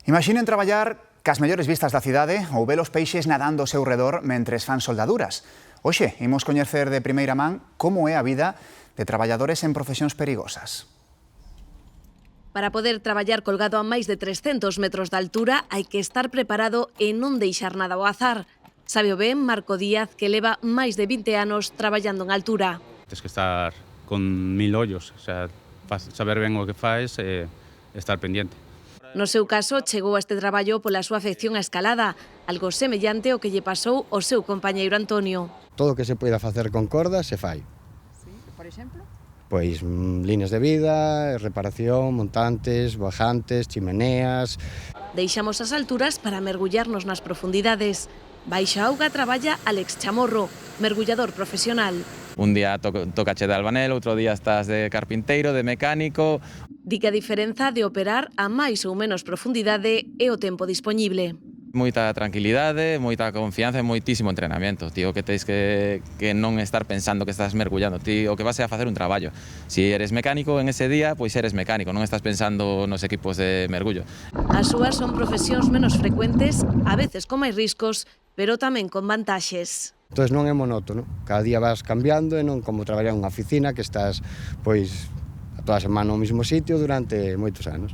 Imaginen traballar cas mellores vistas da cidade ou ver os peixes nadando ao seu redor mentres fan soldaduras. Hoxe, imos coñecer de primeira man como é a vida de traballadores en profesións perigosas. Para poder traballar colgado a máis de 300 metros de altura hai que estar preparado e non deixar nada ao azar. Sabe o ben Marco Díaz, que leva máis de 20 anos traballando en altura. Tens que estar con 1000 ollos, o sea, saber ben o que faz e estar pendiente. No seu caso, chegou a este traballo pola súa afección á escalada, algo semellante ao que lle pasou ao seu compañeiro Antonio. Todo o que se poida facer con cordas se fai. Sí, por exemplo? Pois líneas de vida, reparación, montantes, bajantes, chimeneas. Deixamos as alturas para mergullarnos nas profundidades. Baixo a auga traballa Alex Chamorro, mergullador profesional. Un día tocache de albanel, outro día estás de carpinteiro, de mecánico. Di que a diferenza de operar a máis ou menos profundidade é o tempo dispoñible. Moita tranquilidade, moita confianza e moitísimo entrenamento. Ti o que tens que non estar pensando que estás mergullando. Ti o que vas é a facer un traballo. Si eres mecánico en ese día, pois eres mecánico, non estás pensando nos equipos de mergullo. As súas son profesións menos frecuentes, a veces con máis riscos, pero tamén con vantaxes. Entón non é monótono, cada día vas cambiando e non como traballar nunha oficina que estás pois a toda a semana no mesmo sitio durante moitos anos.